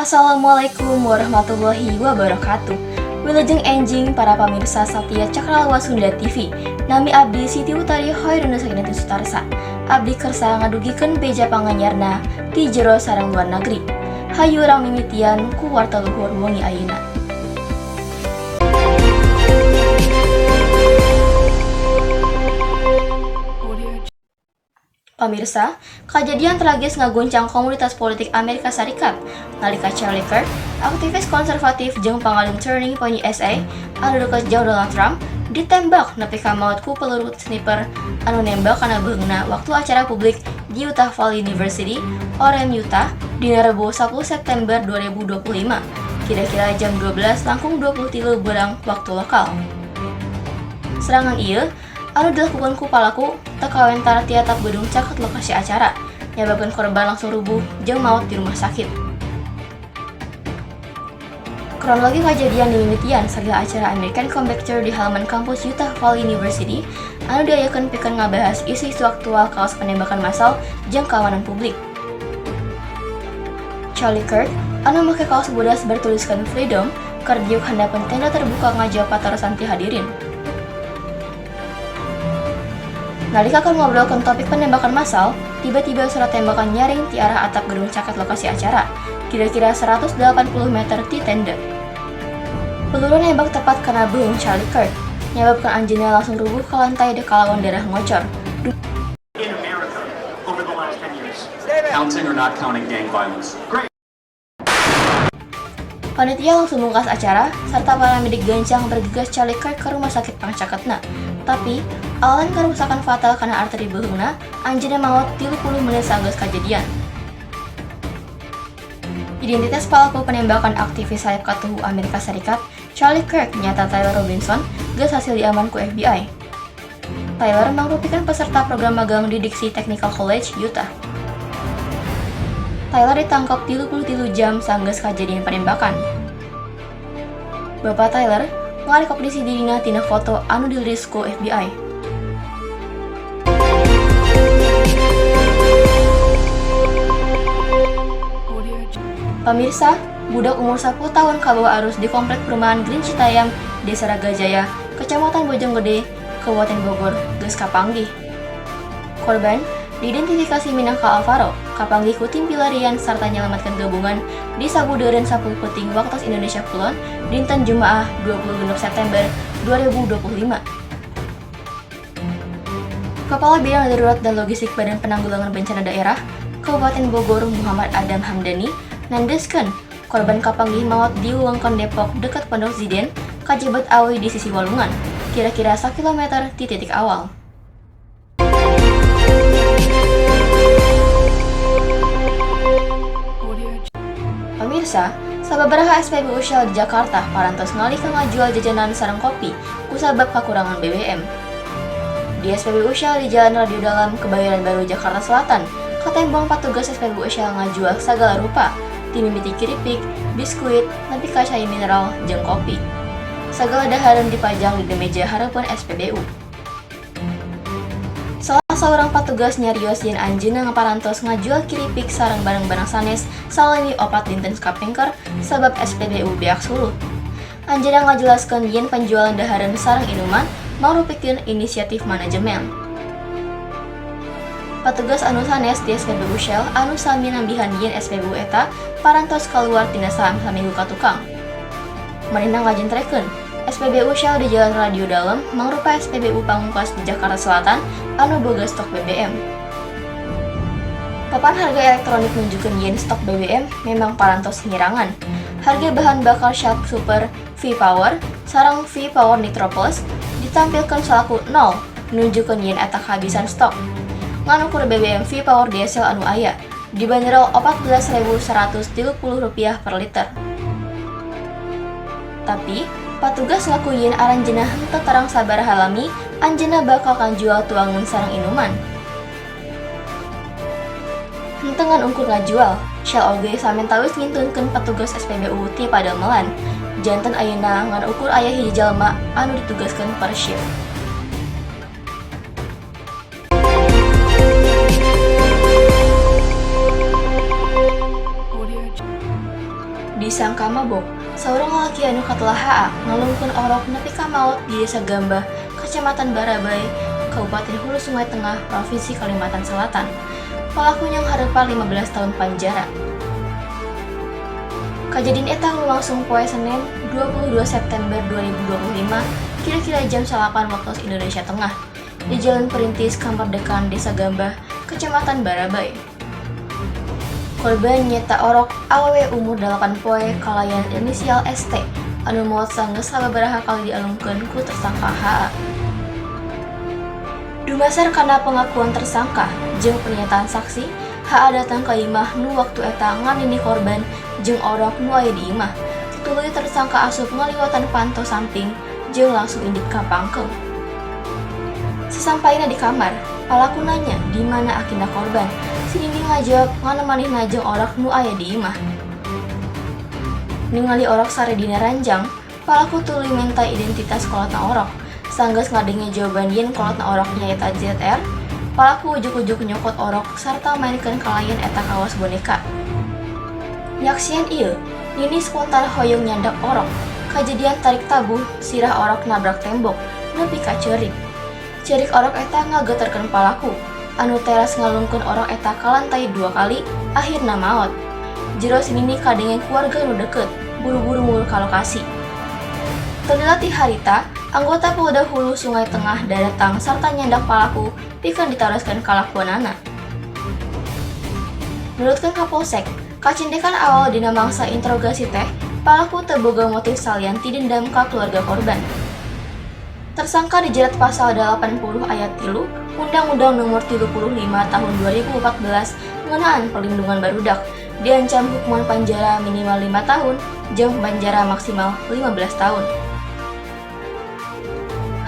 Assalamualaikum warahmatullahi wabarakatuh. Wilujeng enjing para pemirsa Satya Cakrawa Sunda TV. Nami abdi Siti Utari Hoyruna Sakinati Sutarsa. Abdi kersa ngadugikeun beja panganyarna di jero sareng luar negeri. Hayu urang mimitian ku warta luhur muni ayeuna. Pemirsa, kejadian tragis ngaguncang komunitas politik Amerika Serikat. Nalika Charlie Kirk, aktivis konservatif jeung pangadem Turning Point USA, anu deket jauh Donald Trump, ditembak nepi ka maot ku peluru sniper anu nembak kana beungna waktu acara publik di Utah Valley University, Orem, Utah, dina Rebo 10 September 2025, kira-kira jam 12 langkung 23 berang waktu lokal. Serangan ieu anu dilakukan ku palaku teu kawentar ti atap gedung caket lokasi acara, nyababkeun korban langsung rubuh jeung maot di rumah sakit. Kronologi kejadian dimimitian sageula acara American Comebacker di halaman kampus Utah Valley University anu diayakeun pikeun ngabahas isu-isu aktual kaos penembakan massal jeung kawanan publik. Charlie Kirk anu make kaos bodas bertuliskan Freedom keur diuk handapeun tenda terbuka ngajawab patarosan ti hadirin. Nalika keur ngobrolkeun topik penembakan massal, tiba-tiba surat tembakan nyaring di arah atap gedung caket lokasi acara, kira-kira 180 meter di tenda. Peluru nembak tepat kena beung Charlie Kirk, nyababkeun anjeunna langsung rubuh ke lantai kalawan darah ngocor. In America over the last 10 years. Counting or not counting gang violence? Great. Panitia langsung mungkas acara, serta paramedik gancang bergegas Charlie Kirk ke rumah sakit pangcaketna. Tapi, alalan kerusakan fatal karena arteri beungna, anjeunna maot 30 menit saenggeus kajadian. Identitas pelaku penembakan aktivis sayap katuhu Amerika Serikat, Charlie Kirk, nyata Tyler Robinson, geus hasil diaman ku FBI. Tyler mangrupikan peserta program magang di Dixie Technical College, Utah. Tyler ditangkap 33 jam saenggeus kajadian penembakan. Bapak Tyler ngarekomendasi dirina tina foto anu dirilis ku FBI. Pemirsa, budak umur 10 tahun kabawa arus di komplek perumahan Green Citayam, Desa Ragajaya, Kecamatan Bojonggede, Kabupaten Bogor, geus kapanggih. Korban diidentifikasi minangka Alvaro, kapanggih ku tim pilarian sarta nyelamatkan gabungan di sabudeureun 10 peuting waktos Indonesia Kulon dinten Jumaah 26 September 2025. Kepala Bidang Darurat dan Logistik Badan Penanggulangan Bencana Daerah Kabupaten Bogor Muhammad Adam Hamdani nandeskeun korban kapanggih maot di wewengkon Depok dekat Pondok Ziden, kajebat awi di sisi Walungan, kira-kira 1 kilometer di titik awal. Pemirsa, sababaraha SPBU Shell di Jakarta parantos ngalih ka ngajual jajanan sareng kopi kusabab kakurangan BBM. Di SPBU Shell di Jalan Radio Dalam, Kebayoran Baru, Jakarta Selatan, katembong patugas SPBU Shell ngajual sagala rupa, timimiti keripik, biskuit, nepi ka cai mineral, jeung kopi. Sagala dahareun dipajang di meja hareupeun SPBU. Salah seorang petugas nyarios yen anjeunna ngaparantos ngajual kiripik sareng barang-barang sanes salami opat dinten kapengker sabab SPBU beak suluh. Anjeunna ngajelaskeun yen penjualan dahareun sareng inuman mangrupikeun inisiatif manajemen. Petugas anu sanes di SPBU Shell anu sami nambihan yen SPBU eta parantos kaluar tina saminggu ka tukang. Manehna ngajentrekeun SPBU Shell di Jalan Radio Dalam mangrupa SPBU Pamungkas di Jakarta Selatan anu boga stok BBM. Papan harga elektronik nunjukkeun yen stok BBM memang parantos ngirangan. Harga bahan bakar Shell Super V-Power sareng V-Power Nitro Plus ditampilkeun salaku 0, nunjukkeun yen eta kehabisan stok. Ngan ukur BBM V-Power diesel anu aya dibanderol Rp14.130 per liter. Tapi, patugas ngaku yen aranjeunna henteu terang sabaraha lami anjeunna bakal kanjual tuangan sareng inuman. Henteu ngan ungkur ngajual, Shell oge samentawis ngintunkeun petugas SPBU ti Pademelan. Janten ayeuna ngan ukur aya hiji jalma anu ditugaskeun per shift. disangka mabok, seorang lelaki anu katelaha ngalungkeun orok nepi ka maot di Desa Gambah, Kecamatan Barabai, Kabupaten Hulu Sungai Tengah, Provinsi Kalimantan Selatan. Pelaku yang hareupa 15 tahun penjara. Kejadian eta lumangsung poe Senin 22 September 2025 kira-kira jam 8 waktu Indonesia Tengah di Jalan Perintis Kamardekaan Desa Gambah, Kecamatan Barabai. Korban nyeta orok awewe umur 8 poe kalayan inisial ST anu maot sanggeus sababaraha kali dialungkeun ku tersangka HA. Dumasar kana pengakuan tersangka jeung pernyataan saksi, HA datang ka imah nu waktu eta nganini korban jeung orok nu aya di imah. Tuluy tersangka asup ngaliwatan panto samping jeung langsung indit ka pangkeung. Sesampainya di kamar, pelaku nanya di mana akinda korban. Si Nini ngajawab nganemanihna jeung orok nu aya di imah. Ningali orok sare dina ranjang, pelaku tuluy minta identitas kolotna orok. Sanggeus ngadenge jawaban yen kolotna orok nyaeta ZR, pelaku ujuk-ujuk nyokot orok sarta mainkeun kalayan eta kawas boneka. Nyaksian ieu, Nini spontan hoyong nyandak orok. Kejadian tarik tabuh, sirah orok nabrak tembok, nepi ka ceurik. Ceurik orok eta ngageterkeun pelaku, anu teras ngalungkeun orok eta ka lantai 2 kali, akhirna maot. Jero si Nini kadenge keluarga nu deukeut, buru-buru mulih ka lokasi. Teu ti harita, anggota Polda Hulu Sungai Tengah datang sarta nyandak pelaku pikeun ditaroskeun ka lakuanana. Menurutkeun Kapolsek, kacindekan awal dina mangsa interogasi teh, pelaku teu boga motif salian ti dendam ka keluarga korban. Tersangka dijerat pasal 80 ayat 3 Undang-Undang Nomor 35 Tahun 2014 ngeunaan perlindungan barudak, diancam hukuman penjara minimal 5 tahun jeung penjara maksimal 15 tahun.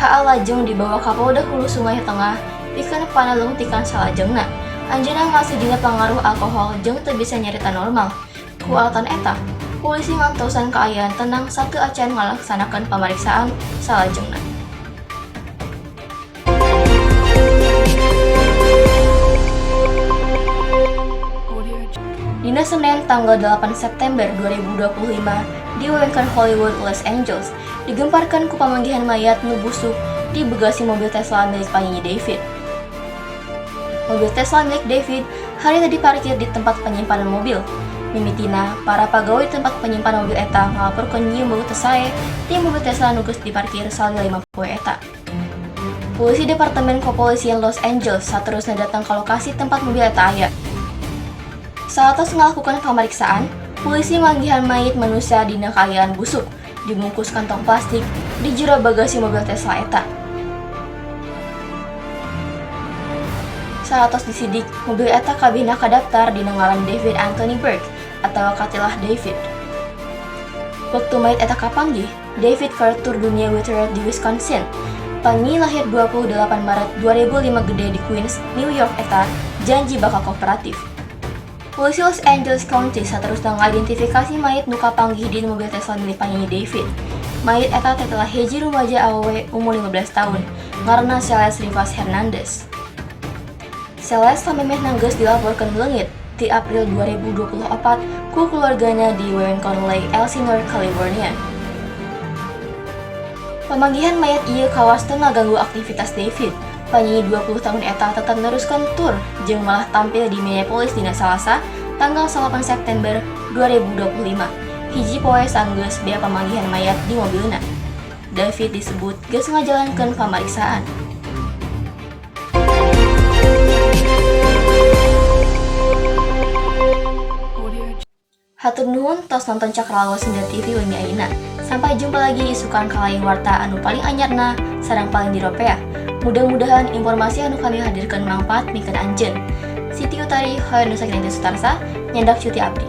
HA lajeng dibawa ka Polda Hulu Sungai Tengah pikeun panalungtikan salajengna. Anjeunna masih dina pangaruh alkohol jeung teu bisa nyarita normal. Ku alasan eta, polisi ngantosan kaayaan tenang sateu acan ngalaksanakeun pameriksaan salajengna. Dina Senin tanggal 8 September 2025 di wewengkon Hollywood, Los Angeles, digemparkan ku pamanggihan mayat nu busuk di bagasi mobil Tesla milik penyanyi David. Mobil Tesla milik David hari tadi parkir di tempat penyimpanan mobil. Mimitina, para pegawai tempat penyimpanan mobil eta ngalaporkeun nyium bau teu sae ti mobil Tesla nu geus diparkir salila 5 poe eta. Polisi Departemen Kepolisian Los Angeles saterusna datang ke lokasi tempat mobil eta aya. Saat melakukan pemeriksaan, polisi manggihan mayit manusia dina kaayaan busuk, dibungkus kantong plastik di jero bagasi mobil Tesla eta. Saat disidik, mobil eta kabina kadaftar dina ngaran David Anthony Burke atau katilah David. Waktu mayit eta kapanggih, David keur tur dunia Whittier di Wisconsin. Panyi lahir 28 Maret 2005 gede di Queens, New York eta janji bakal kooperatif. Polisi Los Angeles County saterusna ngidentifikasi mayit nu kapanggih di mobil Tesla milik penyanyi David. Mayit eta telah hiji rumaja awewe umur 15 tahun, ngaranna Celeste Rivas Hernandez. Celeste lamemeh nanggeus dilaporkeun leungit di April 2024 ku keluarganya di wewengkon Lake Elsinore, California. Pemanggihan mayat ieu kawas teu ngaganggu aktivitas David. Penyanyi 20 tahun eta tetap neruskan tur jeung malah tampil di Minneapolis dina Salasa tanggal 8 September 2025. Hiji poe sanggeus bea pamanggihan mayat di mobilna. David disebut geus ngajalankeun pameriksaan. Hatur nuhun tos nonton Cakrawas Sunda TV wengi ayeuna. Sampai jumpa lagi di sukan kalayan warta anu paling anyarna sareng paling diropea. Mudah-mudahan informasi anu kami hadirkan manfaat mikeun anjeun. Siti Utari, Hoyer Nusa Kinanti Sutarsa, nyandak cuti abdi.